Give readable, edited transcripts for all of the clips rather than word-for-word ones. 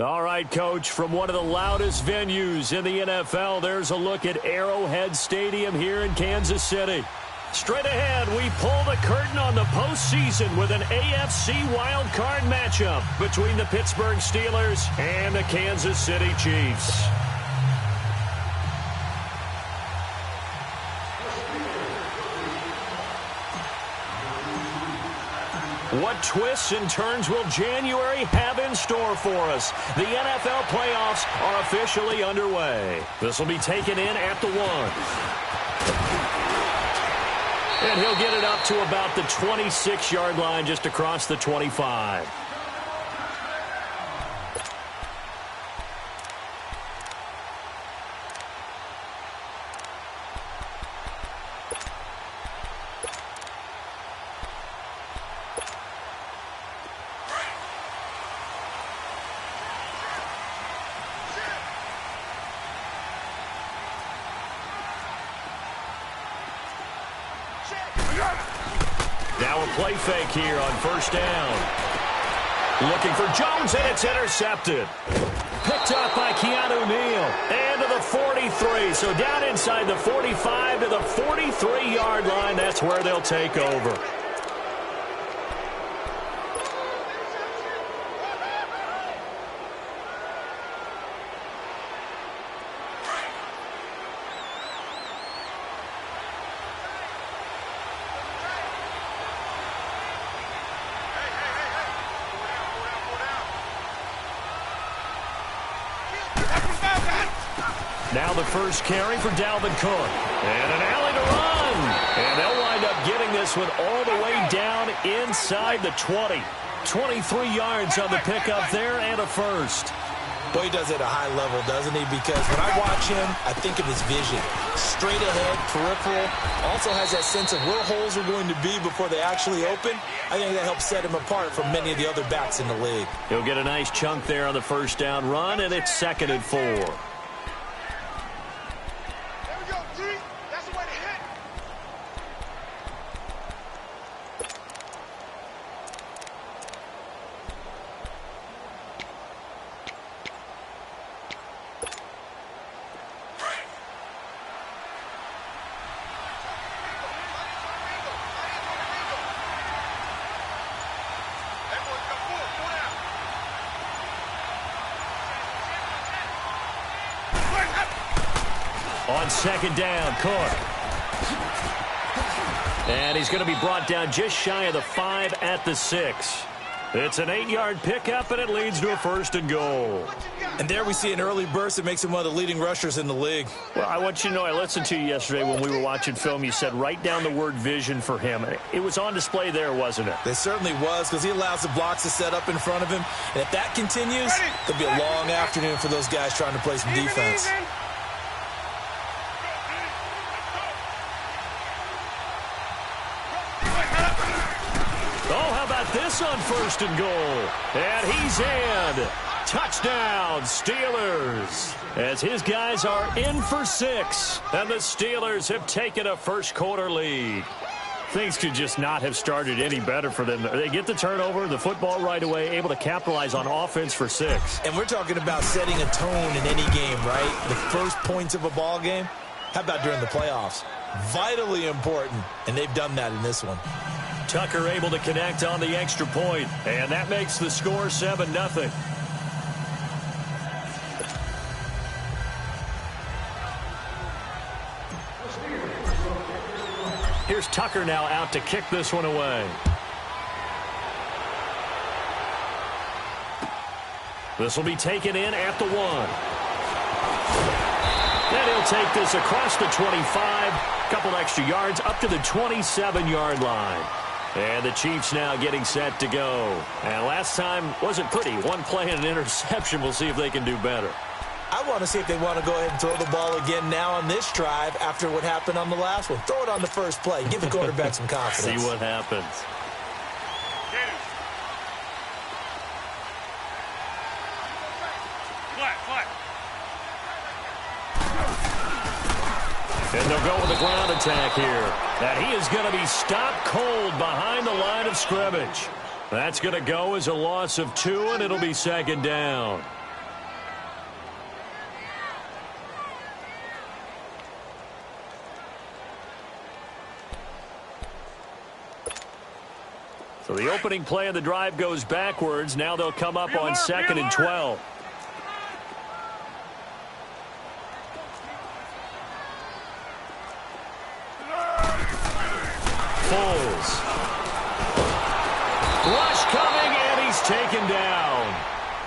All right, Coach, from one of the loudest venues in the NFL, there's a look at Arrowhead Stadium here in Kansas City. Straight ahead, we pull the curtain on the postseason with an AFC wildcard matchup between the Pittsburgh Steelers and the Kansas City Chiefs. What twists and turns will January have in store for us? The NFL playoffs are officially underway. This will be taken in at the 1. And he'll get it up to about the 26-yard line, just across the 25. Now a play fake here on first down. Looking for Jones, and it's intercepted. Picked up by Keanu Neal. And to the 43. So down inside the 45 to the 43-yard line. That's where they'll take over. Now the first carry for Dalvin Cook. And an alley to run. And they'll wind up getting this one all the way down inside the 20. 23 yards on the pickup there and a first. Boy, he does it at a high level, doesn't he? Because when I watch him, I think of his vision. Straight ahead, peripheral. Also has that sense of where holes are going to be before they actually open. I think that helps set him apart from many of the other backs in the league. He'll get a nice chunk there on the first down run, and it's 2nd and 4. On 2nd down, Cook. And he's going to be brought down just shy of the 5 at the 6. It's an 8-yard pickup, and it leads to a 1st and goal. And there we see an early burst that makes him one of the leading rushers in the league. Well, I want you to know, I listened to you yesterday when we were watching film. You said write down the word vision for him. It was on display there, wasn't it? It certainly was, because he allows the blocks to set up in front of him. And if that continues, it'll be a long afternoon for those guys trying to play some defense. This on 1st and goal. And he's in. Touchdown, Steelers. As his guys are in for 6. And the Steelers have taken a first-quarter lead. Things could just not have started any better for them. They get the turnover, the football right away, able to capitalize on offense for 6. And we're talking about setting a tone in any game, right? The first points of a ball game. How about during the playoffs? Vitally important, and they've done that in this one. Tucker able to connect on the extra point, and that makes the score 7-0. Here's Tucker now out to kick this one away. This will be taken in at the 1. Then he'll take this across the 25, couple extra yards up to the 27-yard line. And the Chiefs now getting set to go. And last time wasn't pretty. One play and an interception. We'll see if they can do better. I want to see if they want to go ahead and throw the ball again now on this drive after what happened on the last one. Throw it on the first play. Give the quarterback some confidence. See what happens. And they'll go with a ground attack here. And he is going to be stopped cold behind the line of scrimmage. That's going to go as a loss of 2, and it'll be 2nd down. So the opening play of the drive goes backwards. Now they'll come up on 2nd and 12. Foles. Rush coming, and he's taken down.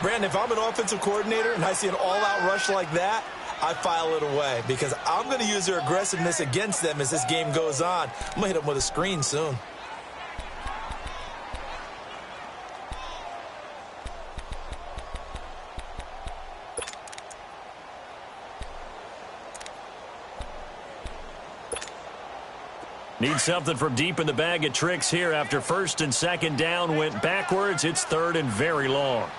Brandon, if I'm an offensive coordinator and I see an all-out rush like that, I file it away because I'm going to use their aggressiveness against them as this game goes on. I'm going to hit them with a screen soon. Need something from deep in the bag of tricks here after 1st and 2nd down went backwards. It's 3rd and very long.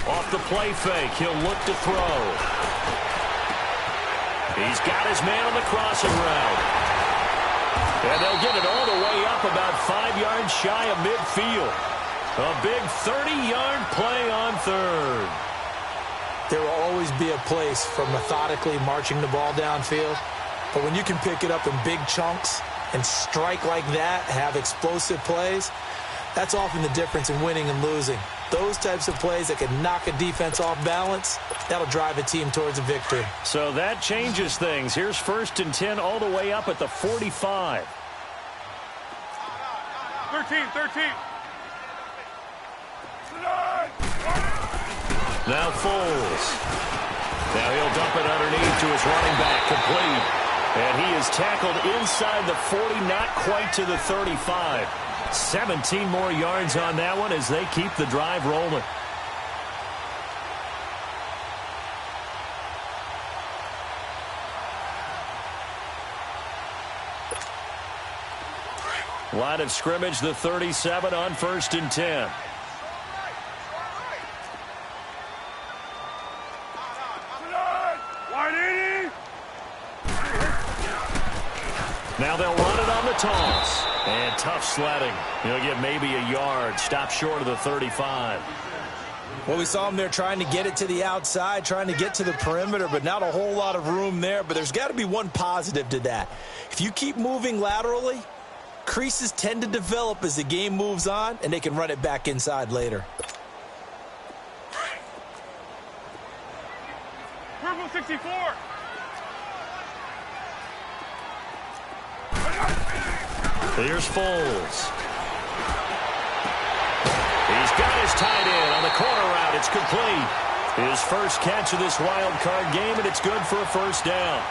Off the play fake, he'll look to throw. He's got his man on the crossing route. And they'll get it all the way up about 5 yards shy of midfield. A big 30-yard play on 3rd. There will always be a place for methodically marching the ball downfield. But when you can pick it up in big chunks and strike like that, have explosive plays, that's often the difference in winning and losing. Those types of plays that can knock a defense off balance, that'll drive a team towards a victory. So that changes things. Here's 1st and 10 all the way up at the 45. 13. Now Foles. Now he'll dump it underneath to his running back, complete. And he is tackled inside the 40, not quite to the 35. 17 more yards on that one as they keep the drive rolling. Line of scrimmage, the 37 on 1st and 10. Now they'll run it on the toss. And tough sledding. He'll get maybe a yard. Stop short of the 35. Well, we saw him there trying to get it to the outside, trying to get to the perimeter, but not a whole lot of room there. But there's got to be one positive to that. If you keep moving laterally, creases tend to develop as the game moves on, and they can run it back inside later. Purple 64. Here's Foles. He's got his tight end on the corner route. It's complete. His first catch of this wild card game, and it's good for a 1st down.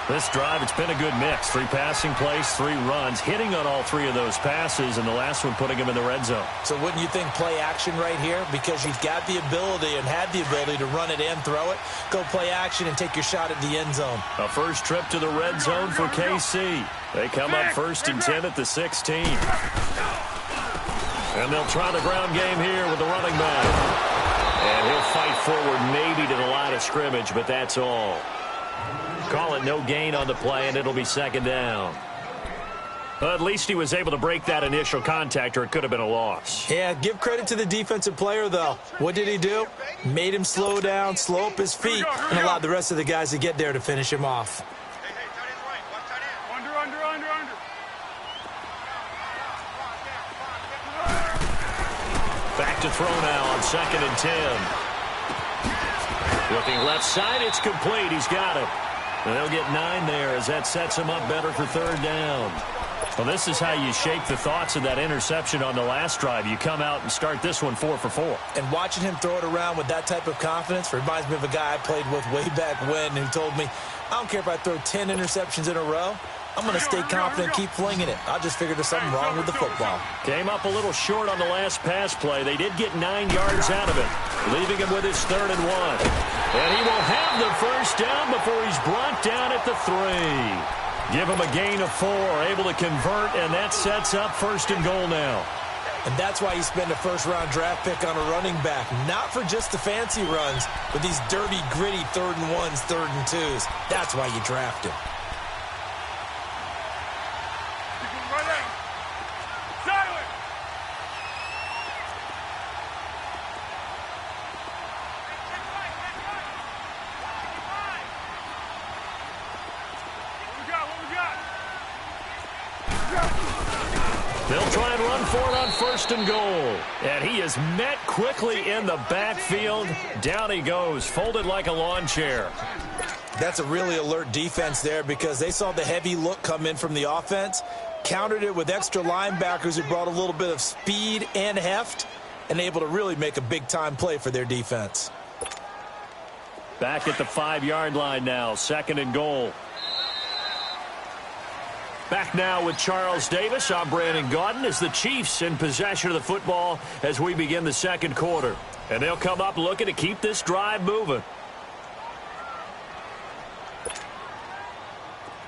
This drive, it's been a good mix. 3 passing plays, 3 runs, hitting on all 3 of those passes, and the last one putting him in the red zone. So wouldn't you think play action right here? Because you've got the ability and had the ability to run it and throw it. Go play action and take your shot at the end zone. A first trip to the red zone for KC. They come up 1st and 10 at the 16. And they'll try the ground game here with the running back. And he'll fight forward maybe to the line of scrimmage, but that's all. Call it no gain on the play, and it'll be 2nd down. Well, at least he was able to break that initial contact, or it could have been a loss. Yeah, give credit to the defensive player, though. What did he do? Made him slow down, slow up his feet, and allowed the rest of the guys to get there to finish him off. Under. Back to throw now on 2nd and 10. Looking left side, it's complete. He's got it. And they'll get 9 there as that sets him up better for 3rd down. Well, this is how you shake the thoughts of that interception on the last drive. You come out and start this one 4 for 4. And watching him throw it around with that type of confidence reminds me of a guy I played with way back when who told me, I don't care if I throw 10 interceptions in a row. I'm going to stay confident, keep flinging it. I just figured there's something wrong with the football. Came up a little short on the last pass play. They did get 9 yards out of it, leaving him with his 3rd and 1. And he will have the 1st down before he's brought down at the 3. Give him a gain of 4, able to convert, and that sets up 1st and goal now. And that's why you spend a 1st-round draft pick on a running back, not for just the fancy runs, but these dirty, gritty 3rd and 1s, 3rd and 2s. That's why you draft him. for it on 1st and goal. And he is met quickly in the backfield. Down he goes, folded like a lawn chair. That's a really alert defense there because they saw the heavy look come in from the offense, countered it with extra linebackers who brought a little bit of speed and heft, and able to really make a big-time play for their defense. Back at the 5-yard line now, 2nd and goal. Back now with Charles Davis. I'm Brandon Gaudin as the Chiefs in possession of the football as we begin the 2nd quarter. And they'll come up looking to keep this drive moving.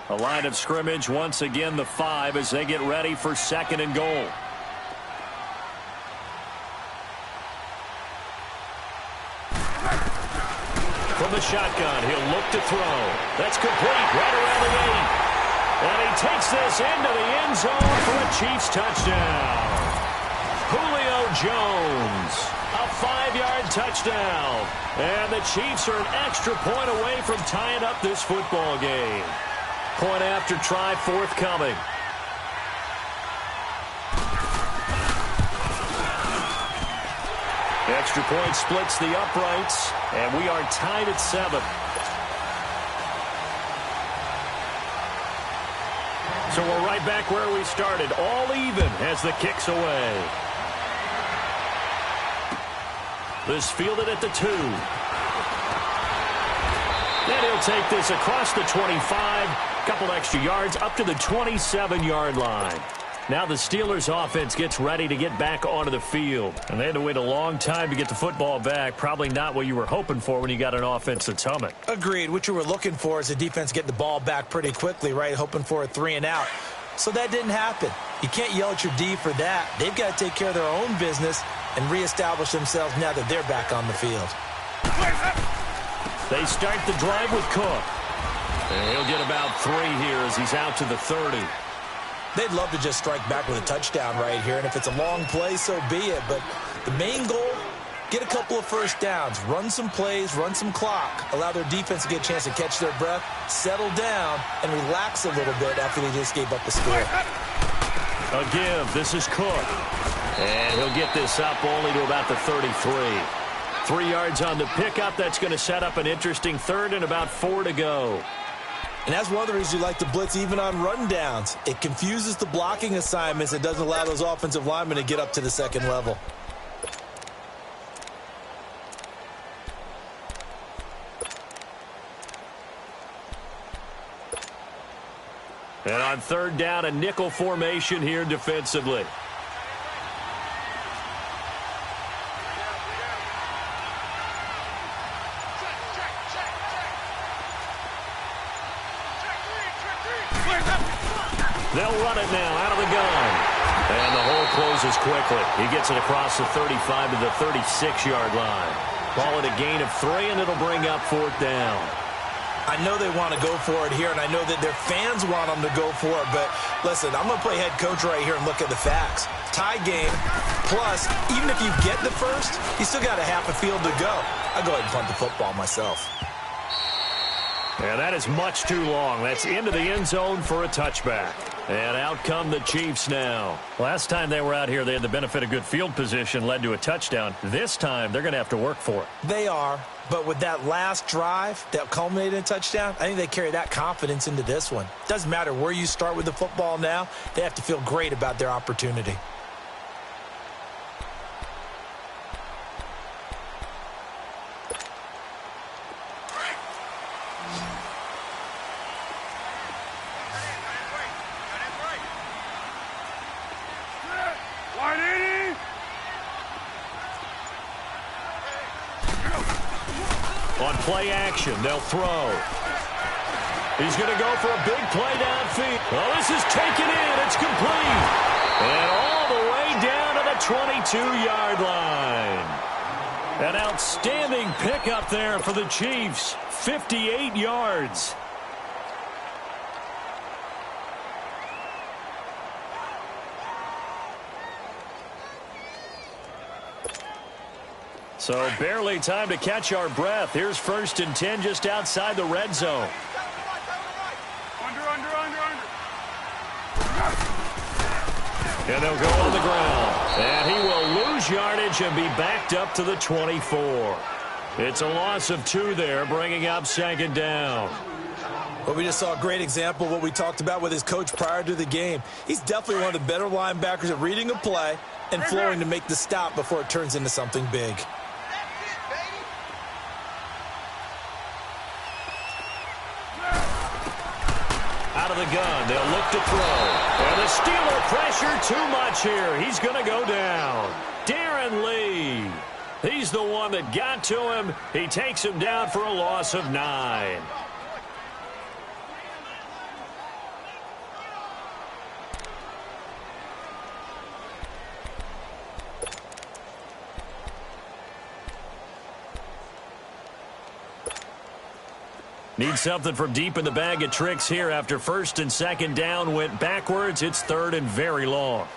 A line of scrimmage once again, the 5 as they get ready for 2nd and goal. From the shotgun, he'll look to throw. That's complete right around the 8. And he takes this into the end zone for a Chiefs touchdown. Julio Jones, a 5-yard touchdown. And the Chiefs are an extra point away from tying up this football game. Point after try forthcoming. Extra point splits the uprights, and we are tied at 7. So we're right back where we started, all even as the kick's away. This fielded at the 2. And he'll take this across the 25, couple extra yards up to the 27-yard line. Now the Steelers offense gets ready to get back onto the field. And they had to wait a long time to get the football back. Probably not what you were hoping for when you got an offense that's humming. Agreed. What you were looking for is the defense getting the ball back pretty quickly, right? Hoping for a 3 and out. So that didn't happen. You can't yell at your D for that. They've got to take care of their own business and reestablish themselves now that they're back on the field. They start the drive with Cook. And he'll get about 3 here as he's out to the 30. They'd love to just strike back with a touchdown right here, and if it's a long play, so be it. But the main goal, get a couple of first downs, run some plays, run some clock, allow their defense to get a chance to catch their breath, settle down, and relax a little bit after they just gave up the score. A give. This is Cook. And he'll get this up only to about the 33. 3 yards on the pickup. That's going to set up an interesting 3rd and about 4 to go. And that's one of the reasons you like to blitz even on rundowns. It confuses the blocking assignments. It doesn't allow those offensive linemen to get up to the 2nd level. And on 3rd down, a nickel formation here defensively. They'll run it now out of the gun. And the hole closes quickly. He gets it across the 35 to the 36-yard line. Call it a gain of 3, and it'll bring up 4th down. I know they want to go for it here, and I know that their fans want them to go for it. But, listen, I'm going to play head coach right here and look at the facts. Tie game, plus, even if you get the first, you still got a half a field to go. I'll go ahead and punt the football myself. And that is much too long. That's into the end zone for a touchback. And out come the Chiefs now. Last time they were out here, they had the benefit of good field position, led to a touchdown. This time, they're going to have to work for it. They are, but with that last drive that culminated in a touchdown, I think they carry that confidence into this one. Doesn't matter where you start with the football now, they have to feel great about their opportunity. On play action, they'll throw. He's going to go for a big play downfield. Oh, this is taken in. It's complete. And all the way down to the 22-yard line. An outstanding pickup there for the Chiefs. 58 yards. So barely time to catch our breath. Here's 1st and 10 just outside the red zone. And they'll go on the ground. And he will lose yardage and be backed up to the 24. It's a loss of 2 there, bringing up second down. Well, we just saw a great example of what we talked about with his coach prior to the game. He's definitely one of the better linebackers at reading a play and flowing to make the stop before it turns into something big. Out of the gun, they'll look to throw. And the Steeler pressure too much here. He's going to go down. Darren Lee. He's the one that got to him. He takes him down for a loss of 9. Need something from deep in the bag of tricks here after first and second down went backwards. It's third and very long.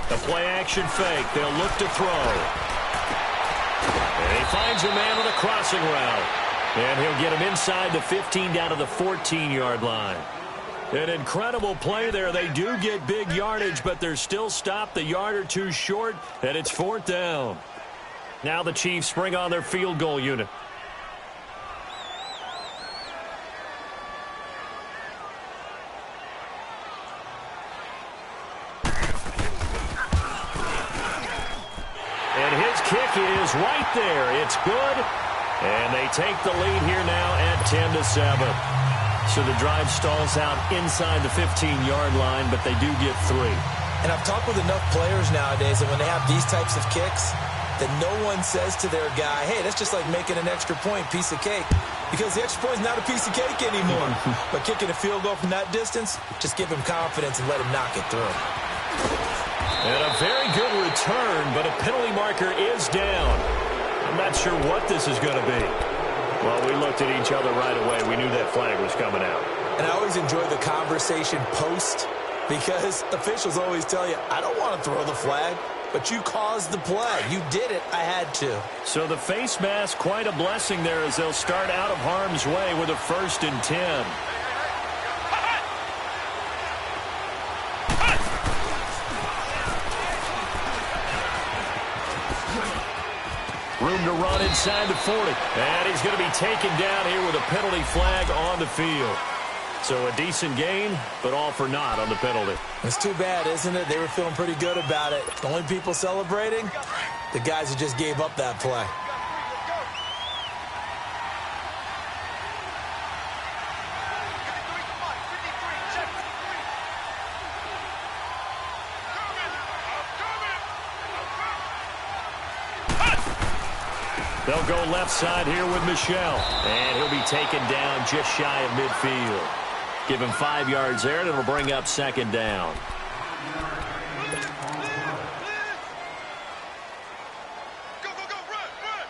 The play-action fake. They'll look to throw. And he finds a man on a crossing route. And he'll get him inside the 15 down to the 14-yard line. An incredible play there. They do get big yardage, but they're still stopped the yard or two short, and it's 4th down. Now the Chiefs bring on their field goal unit. And his kick is right there. It's good. And they take the lead here now at 10-7. So the drive stalls out inside the 15-yard line, but they do get 3. And I've talked with enough players nowadays that when they have these types of kicks, that no one says to their guy, hey, that's just like making an extra point, piece of cake. Because the extra point is not a piece of cake anymore. But kicking a field goal from that distance, just give him confidence and let him knock it through. And a very good return, but a penalty marker is down. I'm not sure what this is going to be. Well, we looked at each other right away. We knew that flag was coming out. And I always enjoy the conversation post because officials always tell you, I don't want to throw the flag, but you caused the play. You did it. I had to. So the face mask, quite a blessing there as they'll start out of harm's way with a 1st and 10. Room to run inside the 40. And he's going to be taken down here with a penalty flag on the field. So a decent gain, but all for naught on the penalty. It's too bad, isn't it? They were feeling pretty good about it. The only people celebrating, the guys who just gave up that play. They'll go left side here with Michel. And he'll be taken down just shy of midfield. Give him 5 yards there, and it'll bring up second down. Go, go, go, run, run,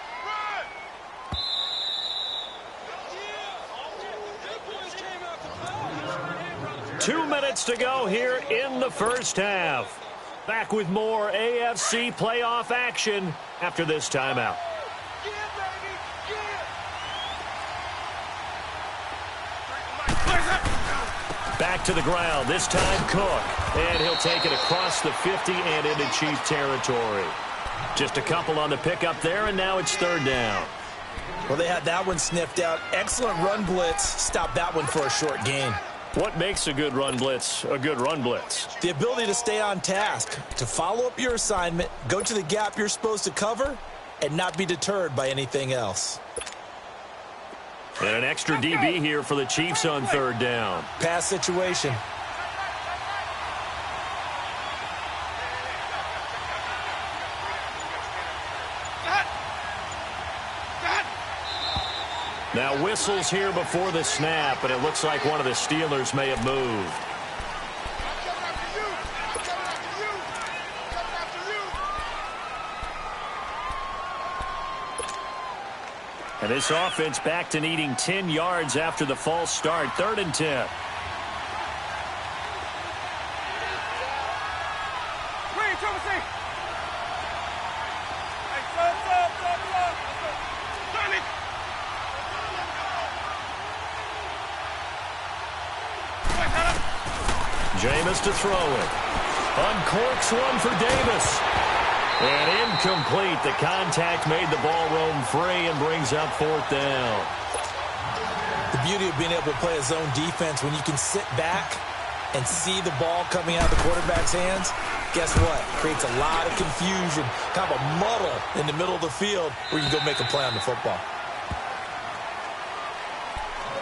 run! 2 minutes to go here in the first half. Back with more AFC playoff action after this timeout. Back to the ground, this time Cook. And he'll take it across the 50 and into Chief territory. Just a couple on the pickup there, and now it's 3rd down. Well, they had that one sniffed out. Excellent run blitz. Stop that one for a short gain. What makes a good run blitz a good run blitz? The ability to stay on task, to follow up your assignment, go to the gap you're supposed to cover, and not be deterred by anything else. And an extra DB here for the Chiefs on 3rd down. Pass situation. Now whistles here before the snap, and it looks like one of the Steelers may have moved. And this offense back to needing 10 yards after the false start. 3rd and 10. Jameis to throw it. Uncorks one for Davis. And incomplete. The contact made the ball roam free and brings up fourth down. The beauty of being able to play a zone defense when you can sit back and see the ball coming out of the quarterback's hands, guess what? Creates a lot of confusion, kind of a muddle in the middle of the field where you can go make a play on the football.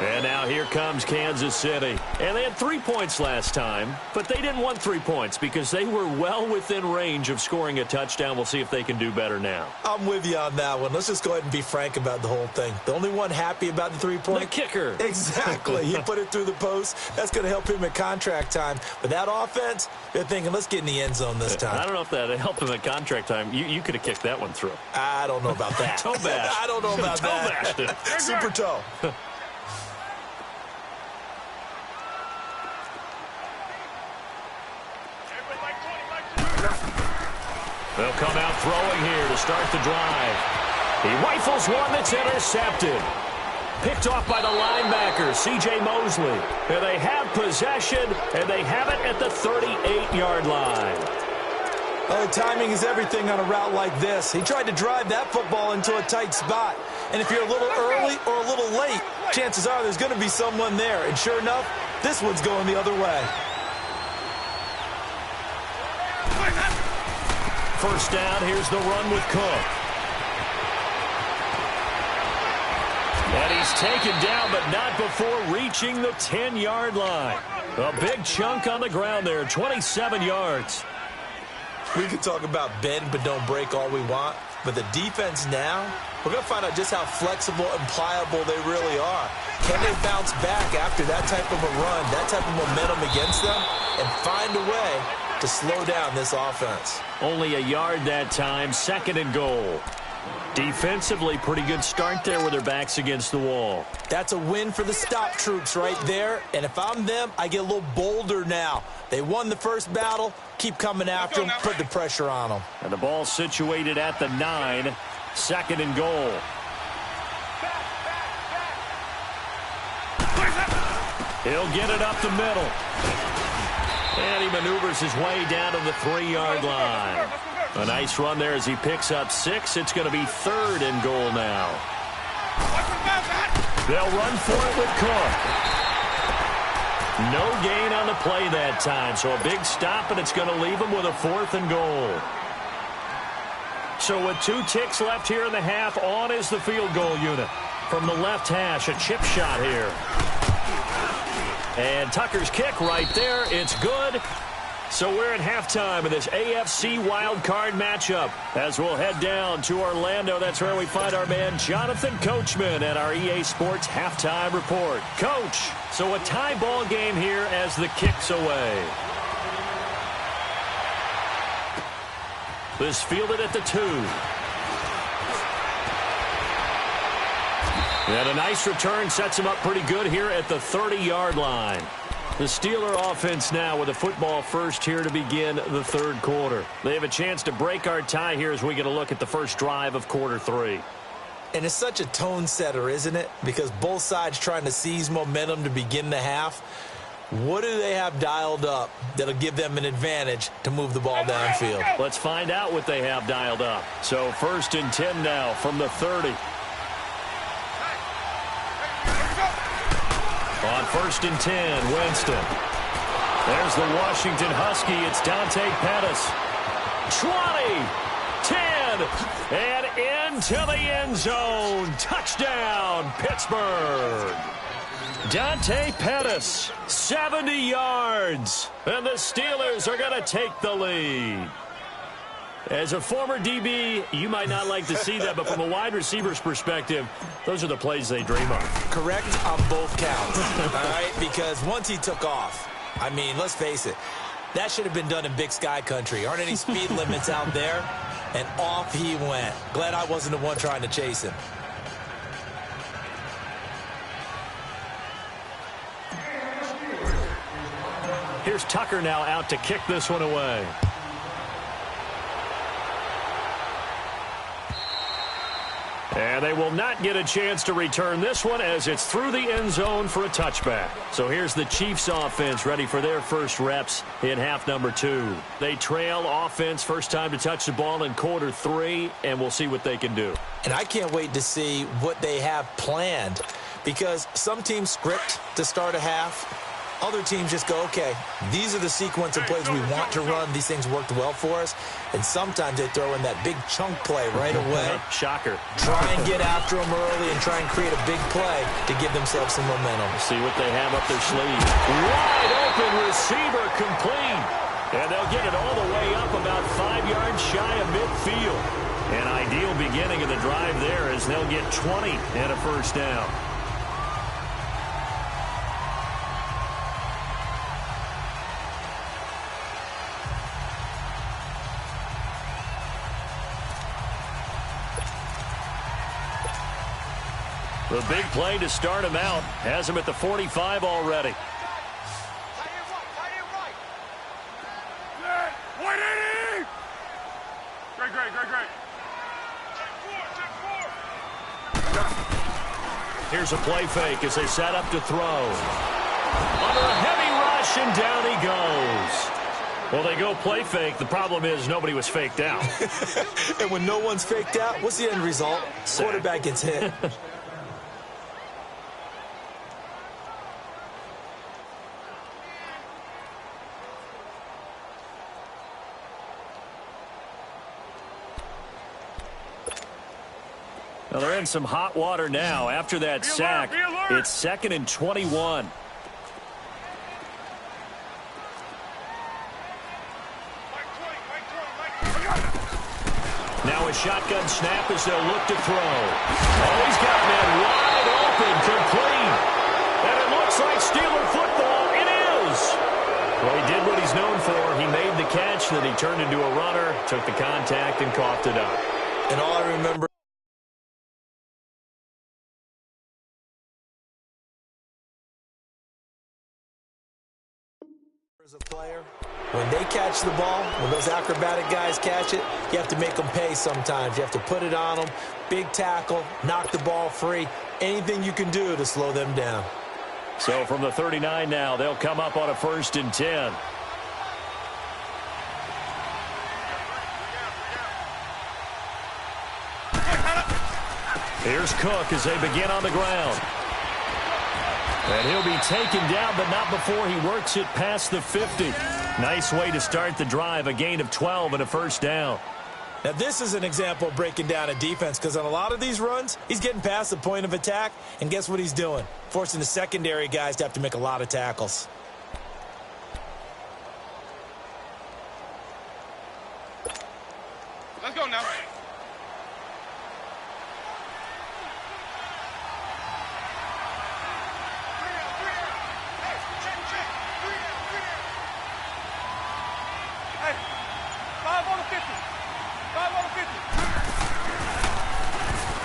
And now here comes Kansas City. And they had 3 points last time, but they didn't want 3 points because they were well within range of scoring a touchdown. We'll see if they can do better now. I'm with you on that one. Let's just go ahead and be frank about the whole thing. The only one happy about the 3-point? The kicker. Exactly. He put it through the post. That's going to help him at contract time. But that offense, they're thinking, let's get in the end zone this time. I don't know if that helped him at contract time. You could have kicked that one through. I don't know about that. Toe bash. I don't know about toe that. Bashed it. Super toe. They'll come out throwing here to start the drive. He rifles one that's intercepted. Picked off by the linebacker, C.J. Mosley. And they have possession, and they have it at the 38-yard line. Oh, timing is everything on a route like this. He tried to drive that football into a tight spot. And if you're a little early or a little late, chances are there's going to be someone there. And sure enough, this one's going the other way. First down, here's the run with Cook. And he's taken down, but not before reaching the 10-yard line. A big chunk on the ground there, 27 yards. We can talk about bend but don't break all we want, but the defense now, we're going to find out just how flexible and pliable they really are. Can they bounce back after that type of a run, that type of momentum against them, and find a way to slow down this offense? Only a yard that time, 2nd and goal. Defensively, pretty good start there with their backs against the wall. That's a win for the stop troops right there. And if I'm them, I get a little bolder now. They won the first battle. Keep coming after them. Put the pressure on them. And the ball situated at the 9. 2nd and goal. He'll get it up the middle. And he maneuvers his way down to the 3-yard line. A nice run there as he picks up 6. It's going to be 3rd and goal now. They'll run for it with Cook. No gain on the play that time, so a big stop, and it's going to leave him with a 4th and goal. So with 2 ticks left here in the half, on is the field goal unit. From the left hash, a chip shot here. And Tucker's kick right there. It's good. So we're at halftime of this AFC wildcard matchup. As we'll head down to Orlando, that's where we find our man Jonathan Coachman at our EA Sports Halftime Report. Coach, so a tie ball game here as the kick's away. This fielded at the 2. And a nice return sets him up pretty good here at the 30-yard line. The Steeler offense now with a football first here to begin the 3rd quarter. They have a chance to break our tie here as we get a look at the first drive of quarter 3. And it's such a tone setter, isn't it? Because both sides trying to seize momentum to begin the half. What do they have dialed up that'll give them an advantage to move the ball downfield? Let's find out what they have dialed up. So 1st and 10 now from the 30. On 1st and 10, Winston. There's the Washington Husky. It's Dante Pettis. 20, 10, and into the end zone. Touchdown, Pittsburgh. Dante Pettis, 70 yards. And the Steelers are going to take the lead. As a former DB, you might not like to see that, but from a wide receiver's perspective, those are the plays they dream of. Correct on both counts, all right? Because once he took off, I mean, let's face it, that should have been done in Big Sky country. Aren't any speed limits out there? And off he went. Glad I wasn't the one trying to chase him. Here's Tucker now out to kick this one away. And they will not get a chance to return this one as it's through the end zone for a touchback. So here's the Chiefs offense ready for their first reps in half number 2. They trail offense, first time to touch the ball in quarter 3, and we'll see what they can do. And I can't wait to see what they have planned, because some teams script to start a half. Other teams just go, okay, these are the sequence of plays we want to run. These things worked well for us. And sometimes they throw in that big chunk play right away. Shocker. Try and get after them early and try and create a big play to give themselves some momentum. See what they have up their sleeve. Wide open receiver complete. And they'll get it all the way up about 5 yards shy of midfield. An ideal beginning of the drive there as they'll get 20 and a first down. The big play to start him out has him at the 45 already. Great. Here's a play fake as they set up to throw. Under a heavy rush, and down he goes. Well, they go play fake. The problem is nobody was faked out. And when no one's faked out, what's the end result? Sack. Quarterback gets hit. Well, they're in some hot water now. After that sack, it's 2nd and 21. Now a shotgun snap as they'll look to throw. Oh, he's got man wide open, complete. And it looks like Steeler football. It is. Well, he did what he's known for. He made the catch, then he turned into a runner, took the contact, and coughed it up. And all I remember as a player, when they catch the ball, when those acrobatic guys catch it, you have to make them pay sometimes. You have to put it on them, big tackle, knock the ball free, anything you can do to slow them down. So from the 39 now, they'll come up on a 1st and 10. Here's Cook as they begin on the ground. And he'll be taken down, but not before he works it past the 50. Nice way to start the drive, a gain of 12 and a first down. Now, this is an example of breaking down a defense, because on a lot of these runs, he's getting past the point of attack, and guess what he's doing? Forcing the secondary guys to have to make a lot of tackles. Let's go now.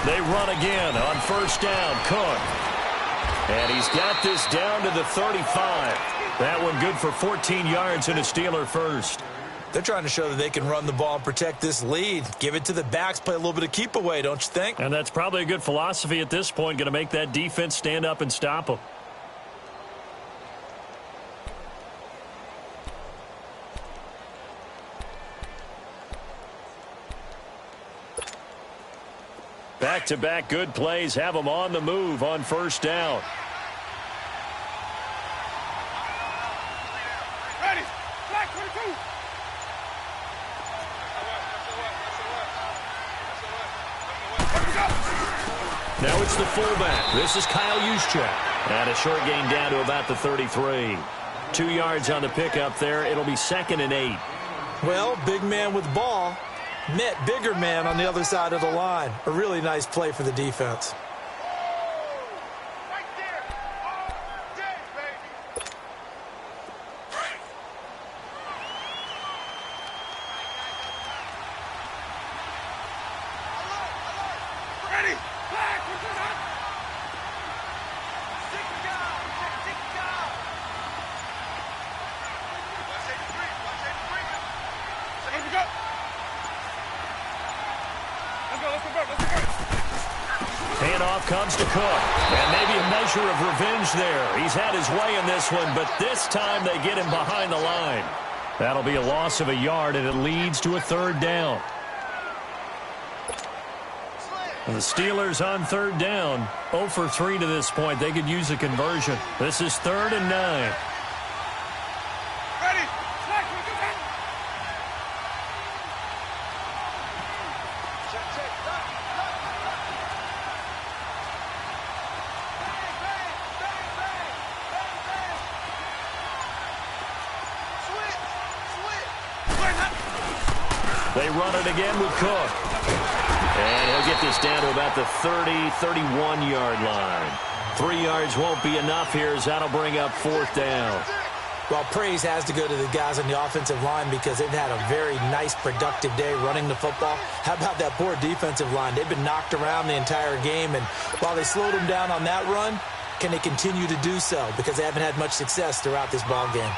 They run again on 1st down. Cook. And he's got this down to the 35. That one good for 14 yards and a Steeler first. They're trying to show that they can run the ball and protect this lead. Give it to the backs, play a little bit of keep away, don't you think? And that's probably a good philosophy at this point, going to make that defense stand up and stop them. Back-to-back good plays have them on the move on 1st down. Ready. Black 22. Now it's the fullback. This is Kyle Juszczyk. And a short gain down to about the 33. 2 yards on the pickup there. It'll be 2nd and 8. Well, big man with ball met bigger man on the other side of the line. A really nice play for the defense. Right there. All day, baby. Ready. Black. What's it up? Stick it down. Stick it down. Watch 83. Watch 83. Here we go. Let's go. Let's go. handoff comes to Cook. And maybe a measure of revenge there. He's had his way in this one, but this time they get him behind the line. That'll be a loss of a yard, and it leads to a third down. And the Steelers on third down, 0 for 3 to this point. They could use a conversion. This is 3rd and 9. Ready. They run it again with Cook. And he'll get this down to about the 30, 31-yard line. 3 yards won't be enough here as that'll bring up 4th down. Well, praise has to go to the guys on the offensive line because they've had a very nice, productive day running the football. How about that poor defensive line? They've been knocked around the entire game, and while they slowed them down on that run, can they continue to do so? Because they haven't had much success throughout this ball game.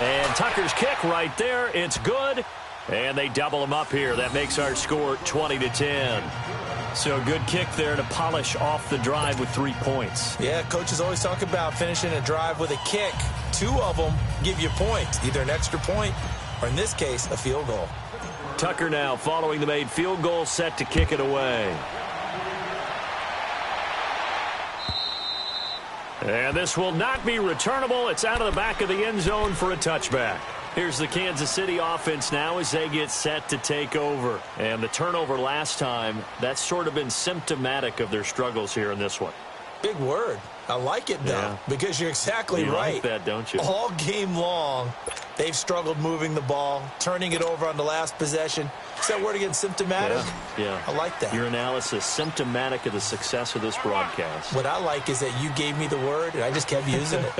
And Tucker's kick right there. It's good. And they double him up here. That makes our score 20-10. So a good kick there to polish off the drive with 3 points. Yeah, coaches always talk about finishing a drive with a kick. 2 of them give you points, either an extra point or, in this case, a field goal. Tucker now following the made field goal, set to kick it away. And this will not be returnable. It's out of the back of the end zone for a touchback. Here's the Kansas City offense now as they get set to take over. And the turnover last time, that's sort of been symptomatic of their struggles here in this one. Big word. I like it, though, because you're exactly right. You like that, don't you? All game long, they've struggled moving the ball, turning it over on the last possession. Is that word again, symptomatic? Yeah. I like that. Your analysis, symptomatic of the success of this broadcast. What I like is that you gave me the word, and I just kept using it.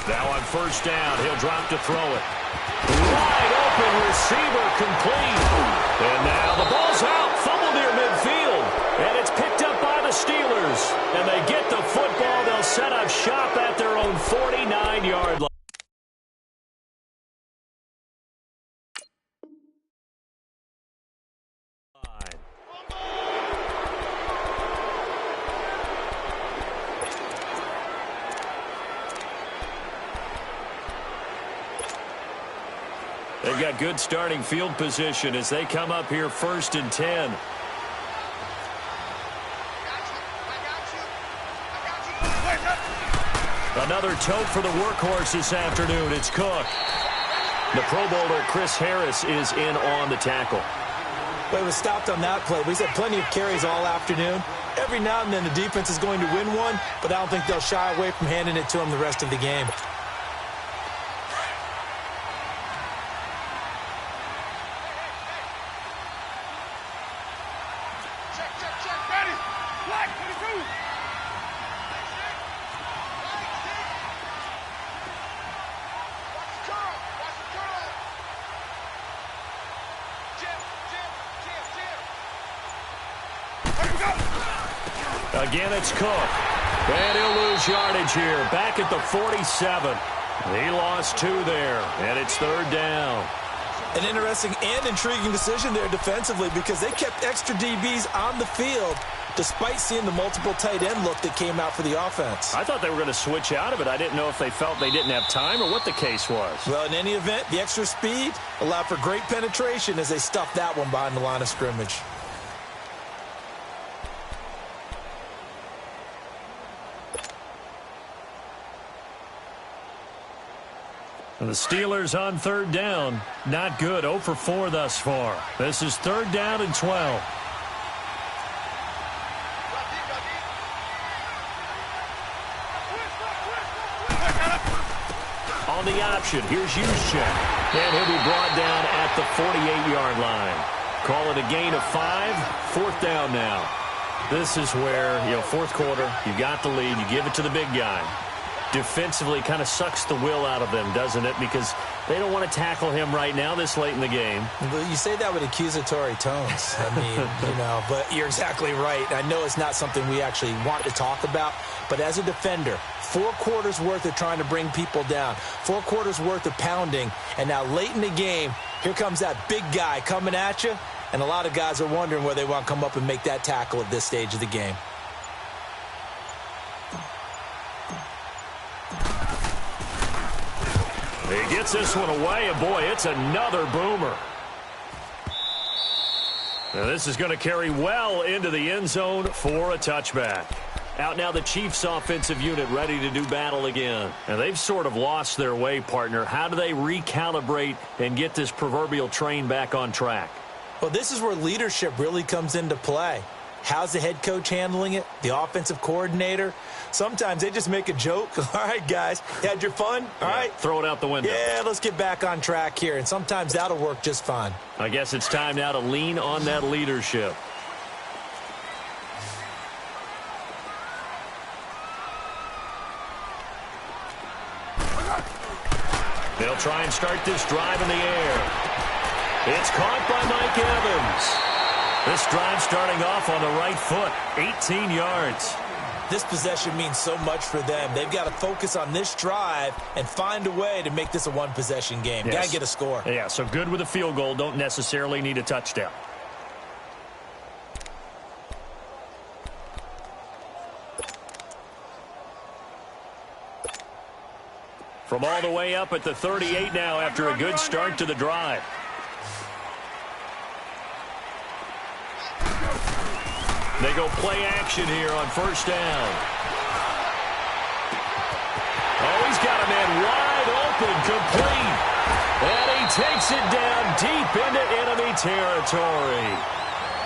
Now on first down, he'll drop to throw it. Wide open receiver complete. And now the ball's out, fumble near midfield. And it's picked up by the Steelers. And they get the football. They'll set up shop at their own 49-yard line. They've got good starting field position as they come up here 1st and 10. Another tote for the workhorse this afternoon. It's Cook. The Pro Bowler Chris Harris is in on the tackle. Well, he was stopped on that play. We've had plenty of carries all afternoon. Every now and then the defense is going to win one, but I don't think they'll shy away from handing it to him the rest of the game. Again, it's Cook. And he'll lose yardage here. Back at the 47. He lost 2 there. And it's 3rd down. An interesting and intriguing decision there defensively because they kept extra DBs on the field despite seeing the multiple tight end look that came out for the offense. I thought they were going to switch out of it. I didn't know if they felt they didn't have time or what the case was. Well, in any event, the extra speed allowed for great penetration as they stuffed that one behind the line of scrimmage. And the Steelers on 3rd down. Not good. 0 for 4 thus far. This is 3rd down and 12. On the option, here's Juszczyk. And he'll be brought down at the 48-yard line. Call it a gain of 5. 4th down now. This is where, 4th quarter, you got the lead. You give it to the big guy. defensively kind of sucks the will out of them, doesn't it? Because they don't want to tackle him right now this late in the game. Well, you say that with accusatory tones. I mean, but you're exactly right. I know it's not something we actually want to talk about, but as a defender, 4 quarters worth of trying to bring people down, 4 quarters worth of pounding, and now late in the game, here comes that big guy coming at you, and a lot of guys are wondering where they want to come up and make that tackle at this stage of the game. He gets this one away, and boy, it's another boomer. Now this is going to carry well into the end zone for a touchback. Out now the Chiefs offensive unit ready to do battle again. And they've sort of lost their way, partner. How do they recalibrate and get this proverbial train back on track? Well, this is where leadership really comes into play. How's the head coach handling it? The offensive coordinator? Sometimes they just make a joke. All right, guys, you had your fun? All right. Throw it out the window. Yeah, let's get back on track here. And sometimes that'll work just fine. I guess it's time now to lean on that leadership. They'll try and start this drive in the air. It's caught by Mike Evans. This drive starting off on the right foot, 18 yards. This possession means so much for them. They've got to focus on this drive and find a way to make this a one-possession game. Yes. Got to get a score. Yeah, so good with a field goal. Don't necessarily need a touchdown. From all the way up at the 38 now after a good start to the drive. They go play action here on first down. Oh, he's got a man wide open, complete. And he takes it down deep into enemy territory.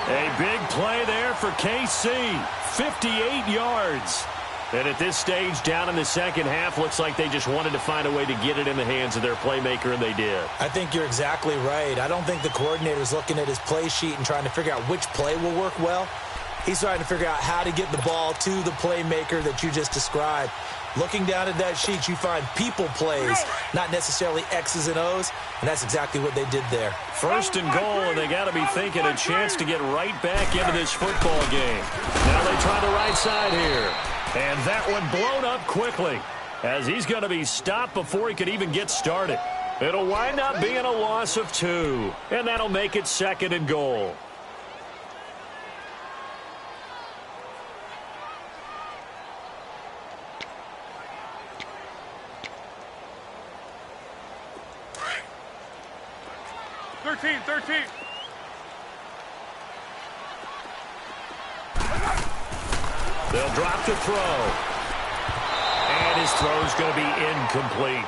A big play there for KC, 58 yards. And at this stage, down in the second half, looks like they just wanted to find a way to get it in the hands of their playmaker, and they did. I think you're exactly right. I don't think the coordinator's looking at his play sheet and trying to figure out which play will work well. He's trying to figure out how to get the ball to the playmaker that you just described. Looking down at that sheet, you find people plays, not necessarily X's and O's, and that's exactly what they did there. First and goal, and they got to be thinking a chance to get right back into this football game. Now they try the right side here. And that one blown up quickly as he's going to be stopped before he could even get started. It'll wind up being a loss of 2, and that'll make it second and goal. Thirteen. They'll drop to throw. And his throw's going to be incomplete.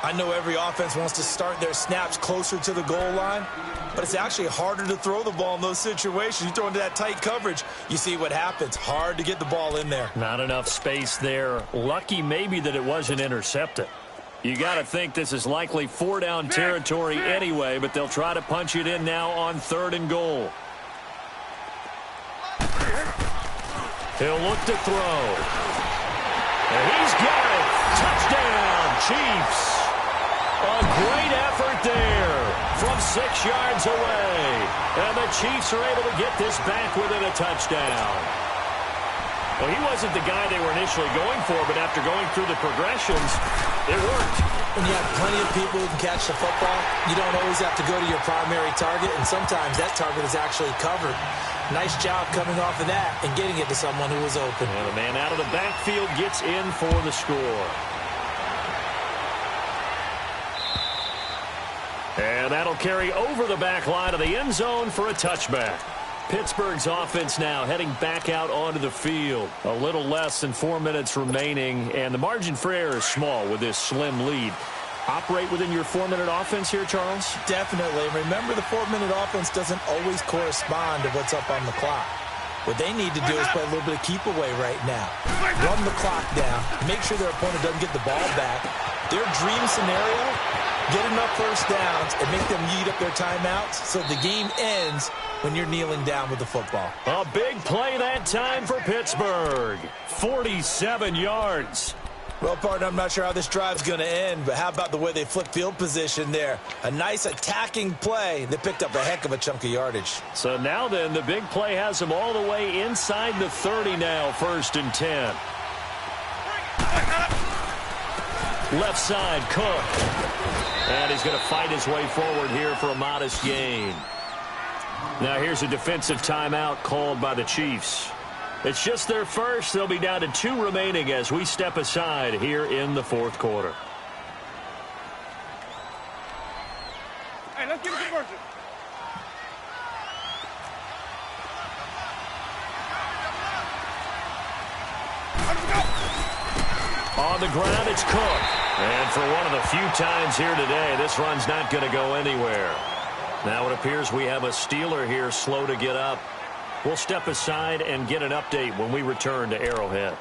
I know every offense wants to start their snaps closer to the goal line, but it's actually harder to throw the ball in those situations. You throw into that tight coverage, you see what happens. Hard to get the ball in there. Not enough space there. Lucky maybe that it wasn't intercepted. You got to think this is likely 4-down territory anyway, but they'll try to punch it in now on 3rd and goal. He'll look to throw. And he's got it. Touchdown, Chiefs. A great effort there from 6 yards away. And the Chiefs are able to get this back within a touchdown. Well, he wasn't the guy they were initially going for, but after going through the progressions, it worked. When you have plenty of people who can catch the football, you don't always have to go to your primary target, and sometimes that target is actually covered. Nice job coming off of that and getting it to someone who was open. And the man out of the backfield gets in for the score. And that'll carry over the back line of the end zone for a touchback. Pittsburgh's offense now heading back out onto the field. A little less than 4 minutes remaining, and the margin for error is small with this slim lead. Operate within your 4-minute offense here, Charles? Definitely. Remember, the 4-minute offense doesn't always correspond to what's up on the clock. What they need to do is play a little bit of keep away right now. Run the clock down. Make sure their opponent doesn't get the ball back. Their dream scenario, get enough first downs and make them eat up their timeouts so the game ends when you're kneeling down with the football. A big play that time for Pittsburgh. 47 yards. Well, partner, I'm not sure how this drive's going to end, but how about the way they flip field position there? A nice attacking play. They picked up a heck of a chunk of yardage. So now then, the big play has them all the way inside the 30 now, 1st and 10. Left side, Cook. And he's going to fight his way forward here for a modest gain. Now here's a defensive timeout called by the Chiefs. It's just their first. They'll be down to 2 remaining as we step aside here in the 4th quarter. Hey, let's get a conversion. On the ground, it's Cook. And for one of the few times here today, this run's not going to go anywhere. Now it appears we have a Steeler here slow to get up. We'll step aside and get an update when we return to Arrowhead.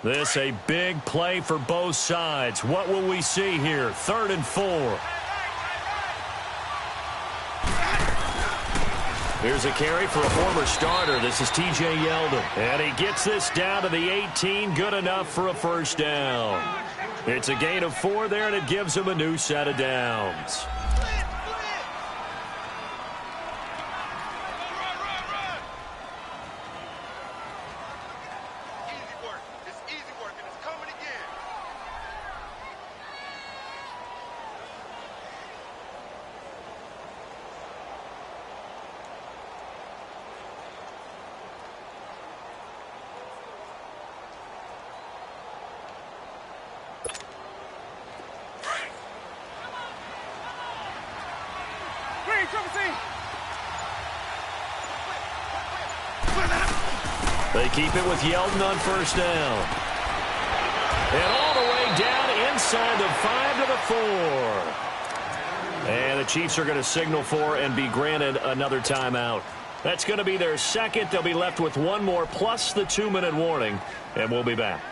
This a big play for both sides. What will we see here? 3rd and 4. Here's a carry for a former starter. This is T.J. Yeldon. And he gets this down to the 18. Good enough for a first down. It's a gain of 4 there, and it gives him a new set of downs. They keep it with Yeldon on first down. And all the way down inside the 5 to the 4. And the Chiefs are going to signal for and be granted another timeout. That's going to be their second. They'll be left with 1 more plus the 2-minute warning, and we'll be back.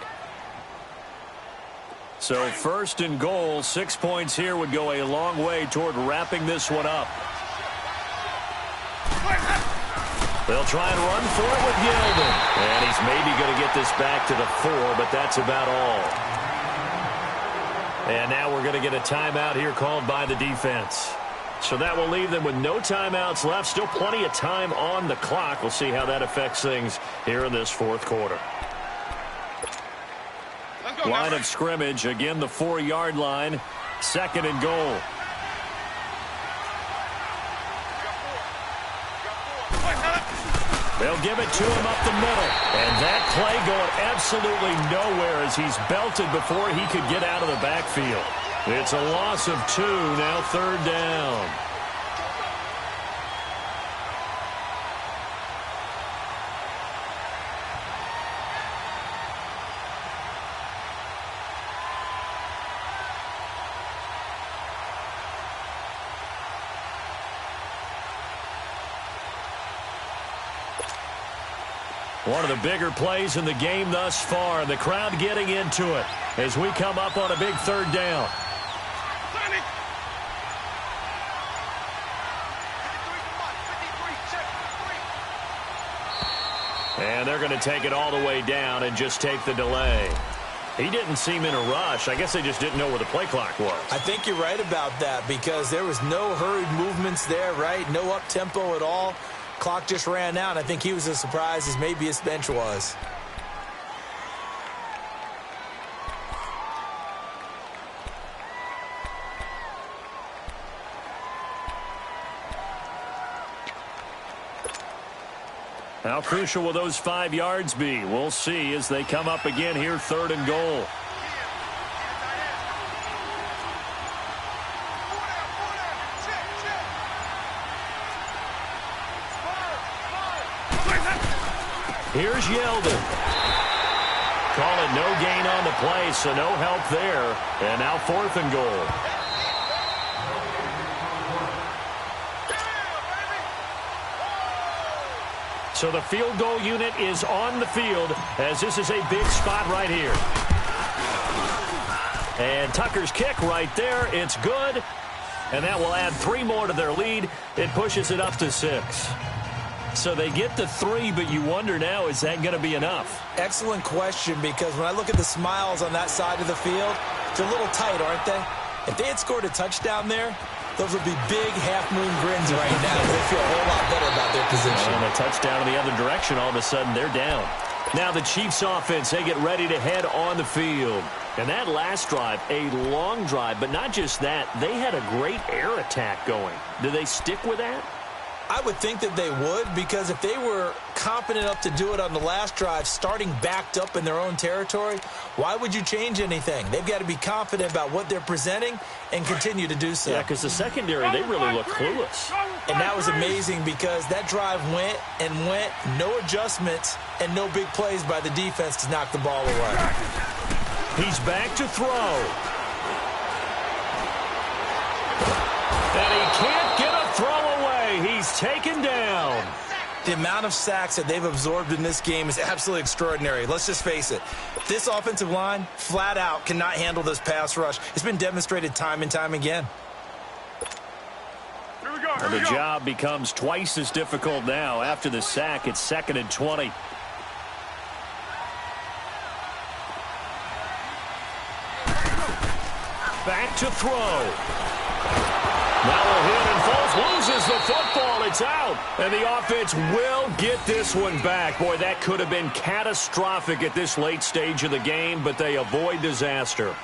So 1st and goal, 6 points here would go a long way toward wrapping this one up. They'll try and run for it with Yeldon. And he's maybe going to get this back to the 4, but that's about all. And now we're going to get a timeout here called by the defense. So that will leave them with no timeouts left. Still plenty of time on the clock. We'll see how that affects things here in this 4th quarter. Line of scrimmage, again the 4-yard line. 2nd and goal. They'll give it to him up the middle. And that play going absolutely nowhere as he's belted before he could get out of the backfield. It's a loss of 2, now 3rd down. One of the bigger plays in the game thus far. The crowd getting into it as we come up on a big 3rd down. And they're going to take it all the way down and just take the delay. He didn't seem in a rush. I guess they just didn't know where the play clock was. I think you're right about that because there was no hurried movements there, right? No up-tempo at all. Clock just ran out. I think he was as surprised as maybe his bench was. How crucial will those 5 yards be? We'll see as they come up again here, 3rd and goal. Here's Yeldon. Call it no gain on the play, so no help there. And now 4th and goal. So the field goal unit is on the field as this is a big spot right here. And Tucker's kick right there. It's good. And that will add 3 more to their lead. It pushes it up to 6. So they get the 3, but you wonder now, is that going to be enough? Excellent question, because when I look at the smiles on that side of the field, they're a little tight, aren't they? If they had scored a touchdown there, those would be big half-moon grins right now. They feel a whole lot better about their position. And a touchdown in the other direction, all of a sudden they're down. Now the Chiefs offense, they get ready to head on the field. And that last drive, a long drive, but not just that, they had a great air attack going. Do they stick with that? I would think that they would, because if they were confident enough to do it on the last drive, starting backed up in their own territory, why would you change anything? They've got to be confident about what they're presenting and continue to do so. Yeah, because the secondary, they really look clueless. And that was amazing, because that drive went and went, no adjustments, and no big plays by the defense to knock the ball away. He's back to throw. And he can't get a throw away. He's taken down. The amount of sacks that they've absorbed in this game is absolutely extraordinary. Let's just face it. This offensive line, flat out, cannot handle this pass rush. It's been demonstrated time and time again. And the job becomes twice as difficult now. After the sack, it's 2nd and 20. Back to throw. Now a hit and Foles loses the football. It's out. And the offense will get this one back. Boy, that could have been catastrophic at this late stage of the game, but they avoid disaster.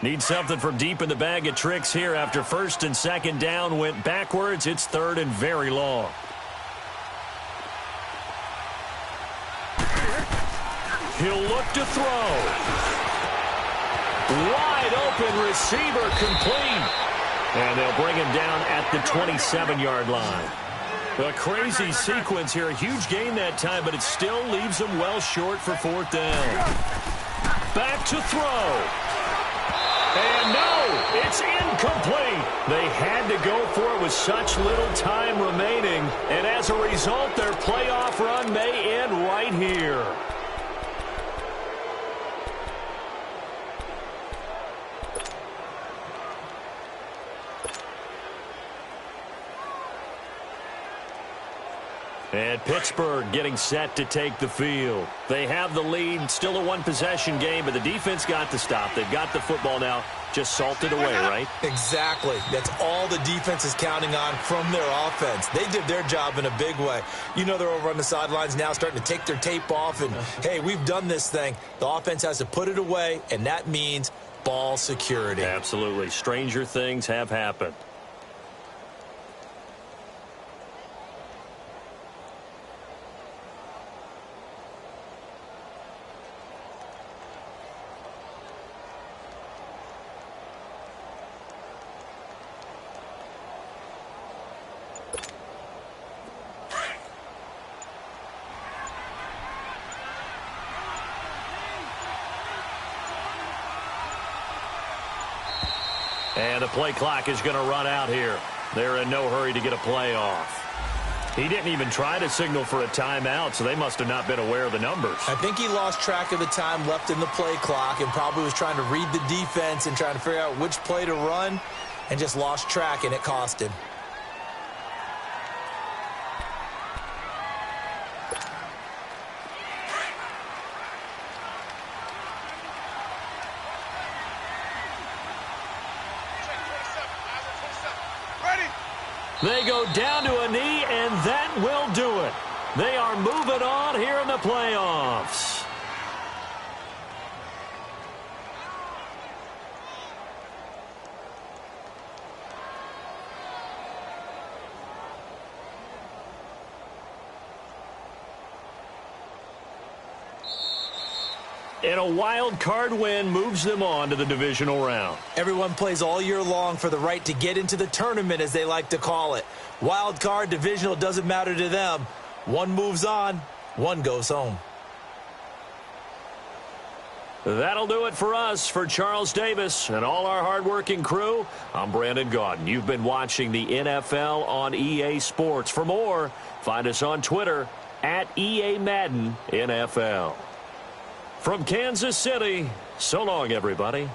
Need something from deep in the bag of tricks here after 1st and 2nd down went backwards. It's 3rd and very long. He'll look to throw. Wide open receiver complete. And they'll bring him down at the 27-yard line. A crazy sequence here. A huge gain that time, but it still leaves them well short for 4th down. Back to throw. And no, it's incomplete. They had to go for it with such little time remaining. And as a result, their playoff run may end right here. And Pittsburgh getting set to take the field. They have the lead, still a one-possession game, but the defense got to stop. They've got the football now, just salted away, right? Exactly. That's all the defense is counting on from their offense. They did their job in a big way. You know they're over on the sidelines now starting to take their tape off, and, hey, we've done this thing. The offense has to put it away, and that means ball security. Absolutely. Stranger things have happened. And the play clock is going to run out here. They're in no hurry to get a play off. He didn't even try to signal for a timeout, so they must have not been aware of the numbers. I think he lost track of the time left in the play clock and probably was trying to read the defense and trying to figure out which play to run and just lost track, and it cost him. They go down to a knee, and that will do it. They are moving on here in the playoffs. And a wild card win moves them on to the divisional round. Everyone plays all year long for the right to get into the tournament, as they like to call it. Wild card, divisional, doesn't matter to them. One moves on, one goes home. That'll do it for us. For Charles Davis and all our hardworking crew, I'm Brandon Gaudin. You've been watching the NFL on EA Sports. For more, find us on Twitter @EA Madden NFL. From Kansas City, so long, everybody.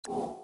You